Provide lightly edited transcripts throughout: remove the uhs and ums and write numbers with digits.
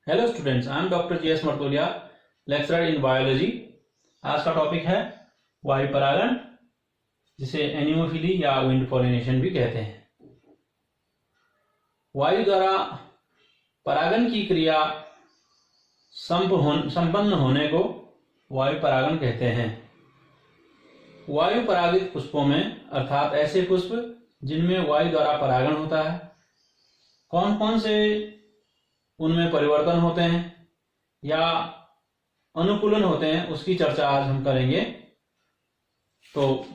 Hello students, I am doctor GS Martolia, lecturer in biology. आज का topic है वायु परागण, जिसे एनिमोफिली या विंड पॉलिनेशन भी कहते हैं। वायु द्वारा परागण की क्रिया संपन्न होने को वायु परागण कहते हैं। वायु परागित पुष्पों में अर्थात ऐसे पुष्प जिनमें वायु द्वारा परागण होता है, कौन कौन से उनमें परिवर्तन होते हैं या अनुकूलन होते हैं, उसकी चर्चा आज हम करेंगे। तो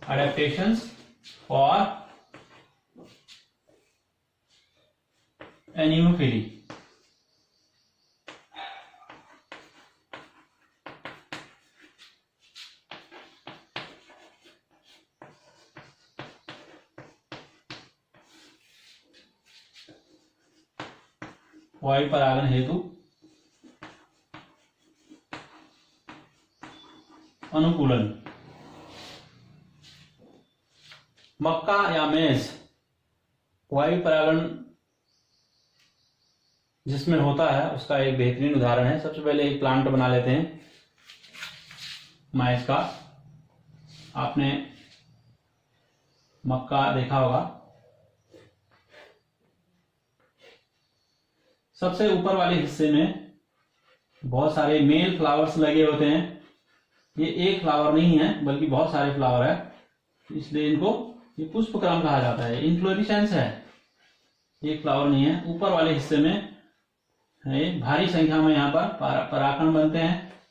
adaptations for anemophily। वायु परागण हेतु अनुकूलन। मक्का या मेज वायु परागण जिसमें होता है उसका एक बेहतरीन उदाहरण है। सबसे पहले एक प्लांट बना लेते हैं मैज का। आपने मक्का देखा होगा, सबसे ऊपर वाले हिस्से में बहुत सारे मेल फ्लावर्स लगे होते हैं। ये एक फ्लावर नहीं है बल्कि बहुत सारे फ्लावर है, इसलिए इनको ये पुष्पक्रम कहा जाता है। इन्फ्लोरेसेंस है, एक फ्लावर नहीं है। ऊपर वाले हिस्से में है भारी संख्या में यहाँ पर परागण बनते हैं।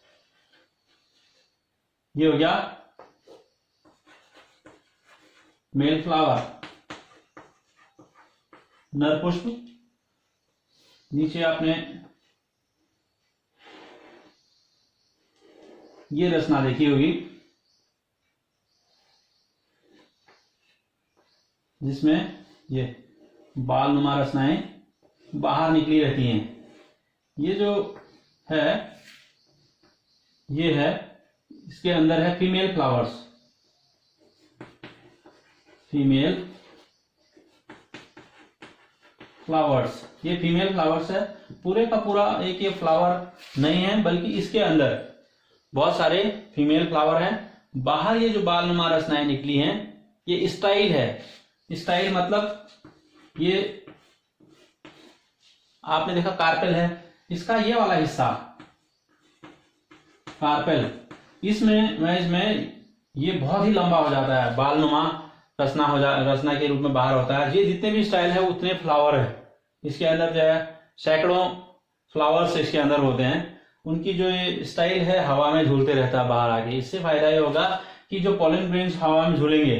ये हो गया मेल फ्लावर, नर पुष्प। नीचे आपने ये रचना देखी होगी जिसमें ये बालनुमा रचनाएं बाहर निकली रहती हैं। ये जो है ये है, इसके अंदर है फीमेल फ्लावर्स। फीमेल फ्लावर्स, ये फीमेल फ्लावर्स है। पूरे का पूरा एक ये फ्लावर नहीं है बल्कि इसके अंदर बहुत सारे फीमेल फ्लावर हैं। बाहर ये जो बालनुमा रचनाएं निकली हैं ये स्टाइल है। स्टाइल मतलब ये आपने देखा कार्पेल है, इसका ये वाला हिस्सा कार्पेल, इसमें ये बहुत ही लंबा हो जाता है, बालनुमा रचना के रूप में बाहर होता है। ये जितने भी स्टाइल है उतने फ्लावर है। इसके अंदर जो है सैकड़ों फ्लावर्स इसके अंदर होते हैं। उनकी जो ये स्टाइल है हवा में झूलते रहता है बाहर आके। इससे फायदा ये होगा कि जो पॉलन ग्रेन्स हवा में झूलेंगे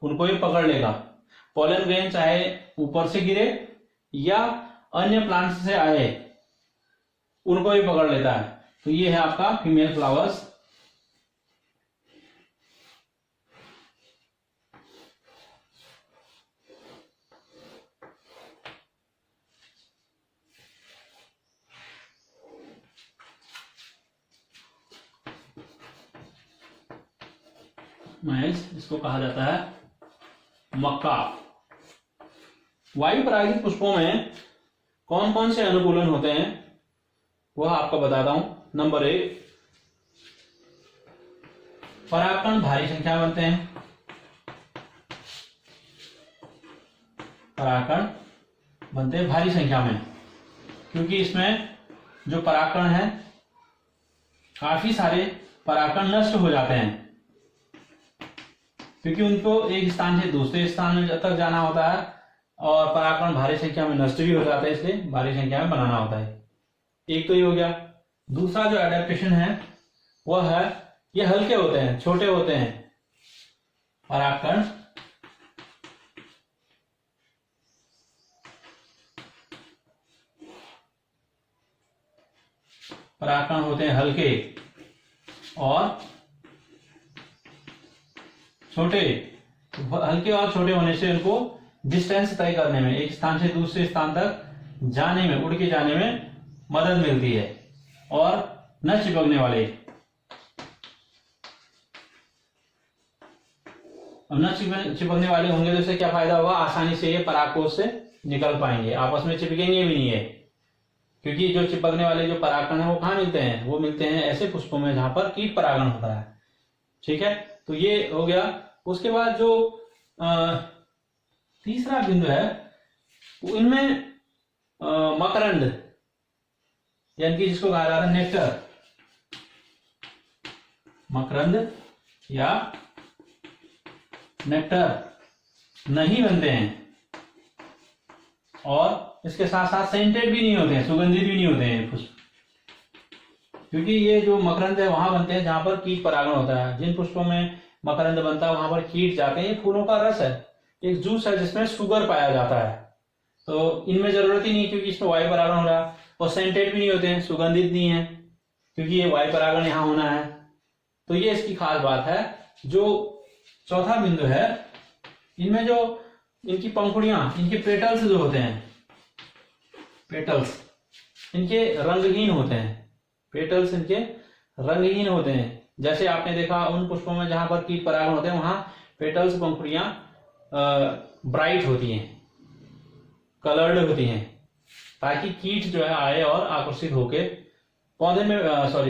उनको ये पकड़ लेगा। पॉलन ग्रेन चाहे ऊपर से गिरे या अन्य प्लांट्स से आए, उनको ये पकड़ लेता है। तो ये है आपका फीमेल फ्लावर्स। मैज, इसको कहा जाता है मक्का। वायु परागित पुष्पों में कौन कौन से अनुकूलन होते हैं वह आपको बताता हूं। नंबर 1, परागकण भारी संख्या में बनते हैं। परागकण बनते हैं भारी संख्या में क्योंकि इसमें जो परागकण है काफी सारे परागकण नष्ट हो जाते हैं, क्योंकि उनको एक स्थान से दूसरे स्थान में तक जाना होता है और परागकण भारी संख्या में नष्ट भी हो जाता है, इसलिए भारी संख्या में बनाना होता है। एक तो ये हो गया। दूसरा जो एडेप्टेशन है वह है ये हल्के होते हैं, छोटे होते हैं परागकण। परागकण होते हैं हल्के और छोटे। हल्के और छोटे होने से उनको डिस्टेंस तय करने में, एक स्थान से दूसरे स्थान तक जाने में, उड़ के जाने में मदद मिलती है। और न चिपकने वाले अब न चिपकने वाले होंगे तो इससे क्या फायदा होगा, आसानी से ये परागकोश से निकल पाएंगे, आपस में चिपकेंगे भी नहीं है, क्योंकि जो चिपकने वाले जो परागकण है वो कहाँ मिलते हैं, वो मिलते हैं ऐसे पुष्पों में जहां पर कीट परागण होता है। ठीक है, तो ये हो गया। उसके बाद जो तीसरा बिंदु है इनमें मकरंद, यानी कि जिसको कहा जाता है नेक्टर, मकरंद या नेक्टर नहीं बनते हैं, और इसके साथ साथ सेंटेड भी नहीं होते हैं, सुगंधित भी नहीं होते हैं पुष्प, क्योंकि ये जो मकरंद है वहां बनते हैं जहां पर कीट परागण होता है। जिन पुष्पों में मकरंद बनता है वहां पर कीट जाते हैं। ये फूलों का रस है, एक जूस है जिसमें शुगर पाया जाता है, तो इनमें जरूरत ही नहीं, क्योंकि इसमें वायु परागण हो रहा है, और सेंटेड भी नहीं होते हैं, सुगंधित नहीं है, क्योंकि ये वायु परागण यहाँ होना है। तो ये इसकी खास बात है। जो चौथा बिंदु है, इनमें जो इनकी पंखुड़ियां, इनके पेटल्स जो होते हैं, पेटल्स इनके रंगहीन होते हैं, पेटल्स इनके रंगहीन होते हैं। जैसे आपने देखा उन पुष्पों में जहां पर कीट परागण होते हैं वहां पेटल्स, पंखुड़ियां ब्राइट होती हैं, कलर्ड होती हैं, ताकि कीट जो है आए और आकर्षित होके पौधे में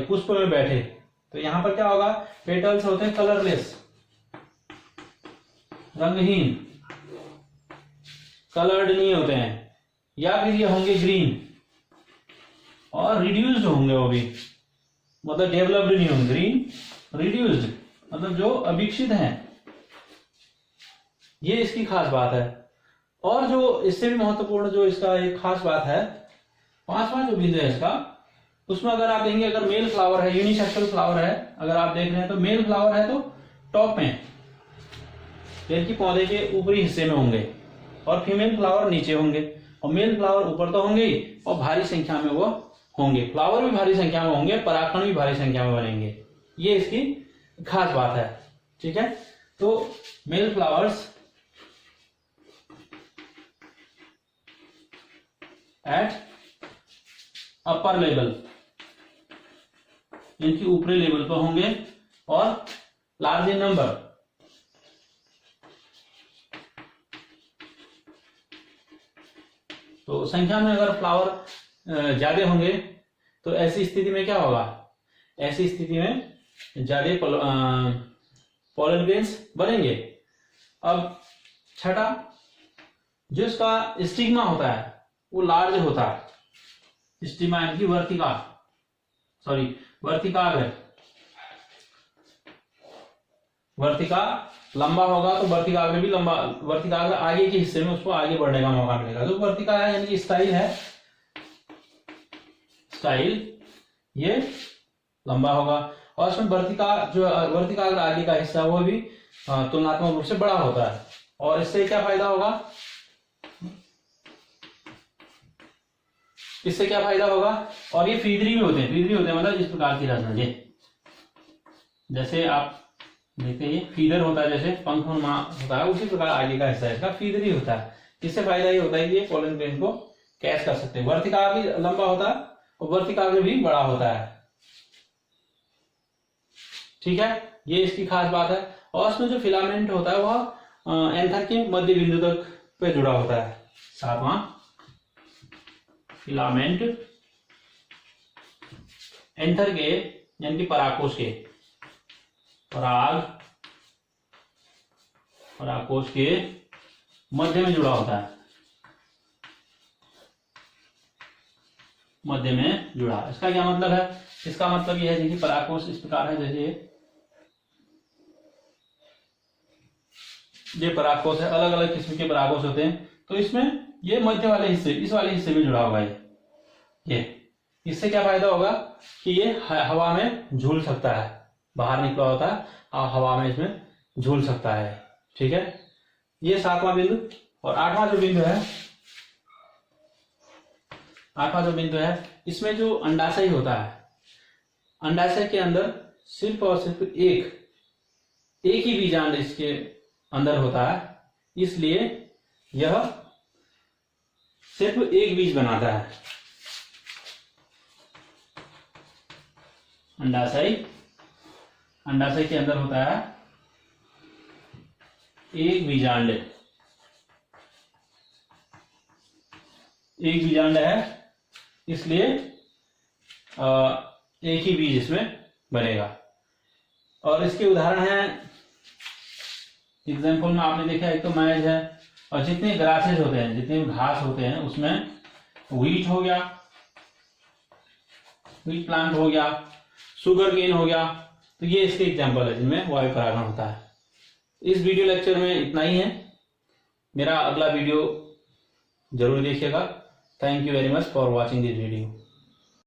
पुष्प में बैठे। तो यहां पर क्या होगा, पेटल्स होते हैं कलरलेस, रंगहीन, कलर्ड नहीं होते हैं, या फिर ये होंगे ग्रीन और रिड्यूस्ड होंगे, वो भी मतलब डेवलप्ड नहीं होंगे, ग्रीन रिड्यूस्ड मतलब जो अविकसित हैं। ये इसकी खास बात है। और जो इससे भी महत्वपूर्ण जो इसका एक खास बात है, पांचवा जो बिंदु है इसका, उसमें अगर आप देखेंगे, अगर मेल फ्लावर है, यूनिसेक्सुअल फ्लावर है, अगर आप देख रहे हैं तो मेल फ्लावर है तो टॉप में, यानी कि पौधे के ऊपरी हिस्से में होंगे, और फीमेल फ्लावर नीचे होंगे, और मेल फ्लावर ऊपर तो होंगे ही, और भारी संख्या में वो होंगे, फ्लावर भी भारी संख्या में होंगे, परागकण भी भारी संख्या में बनेंगे। ये इसकी खास बात है। ठीक है, तो male flowers at upper level, इनकी ऊपरी लेवल पर होंगे, और लार्ज इन नंबर, तो संख्या में अगर फ्लावर ज्यादा होंगे तो ऐसी स्थिति में क्या होगा, ऐसी स्थिति में ज्यादा पोलन ग्रेन्स बनेंगे। अब छठा, जो इसका स्टिग्मा होता है वो लार्ज होता है, स्टिग्मा यानी कि वर्तिकाग्र, वर्तिका लंबा होगा तो वर्तिकाग्र भी लंबा, वर्तिकाग्र आगे के हिस्से में उसको आगे बढ़ने का मौका मिलेगा। जो वर्तिका है यानी कि स्टाइल है, स्टाइल ये लंबा होगा, और इसमें वर्तिकाग्र आगे का हिस्सा वो भी तुलनात्मक रूप से बड़ा होता है। और इससे क्या फायदा होगा, इससे क्या फायदा होगा, और ये फीदरी भी होते हैं, मतलब इस प्रकार की रचना, ये जैसे आप देखते हैं ये फीदर होता है, जैसे पंख होता है, उसी प्रकार आगे का हिस्सा इसका फीदरी होता है। इससे फायदा ये होता है कि ये पोलन ग्रेन को कैच कर सकते हैं। वर्तिकाग्र भी लंबा होता है और वर्तिकाग्र भी बड़ा होता है। ठीक है, ये इसकी खास बात है। और इसमें जो फिलामेंट होता है वह एंथर के मध्य बिंदु तक पे जुड़ा होता है। सातवां, फिलामेंट एंथर के यानी कि परागकोश के, परागकोश के मध्य में जुड़ा होता है, मध्य में जुड़ा। इसका क्या मतलब है, इसका मतलब यह है देखिए परागकोश इस प्रकार है, जैसे ये परागकोश है, अलग अलग किस्म के परागकोश होते हैं। तो इसमें ये मध्य वाले हिस्से, इस वाले हिस्से में जुड़ा होगा ये। इससे क्या फायदा होगा कि ये हवा में झूल सकता है, बाहर निकला होता है और हवा में इसमें झूल सकता है। ठीक है, ये सातवां बिंदु। और आठवां जो बिंदु है, इसमें जो अंडाशय होता है, अंडाशय के अंदर सिर्फ और सिर्फ एक ही बीजांड इसके अंदर होता है, इसलिए यह सिर्फ एक बीज बनाता है। अंडाशय के अंदर होता है एक बीजांड है, इसलिए एक ही बीज इसमें बनेगा। और इसके उदाहरण हैं, एग्जाम्पल में आपने देखा एक तो मैज है, और जितने ग्रासेज होते हैं, जितने भी घास होते हैं उसमें व्हीट हो गया, व्हीट प्लांट हो गया, शुगर केन हो गया, तो ये इसके एग्जाम्पल है जिनमें वायु परागण होता है। इस वीडियो लेक्चर में इतना ही है। मेरा अगला वीडियो जरूर देखिएगा। Thank you very much for watching this video.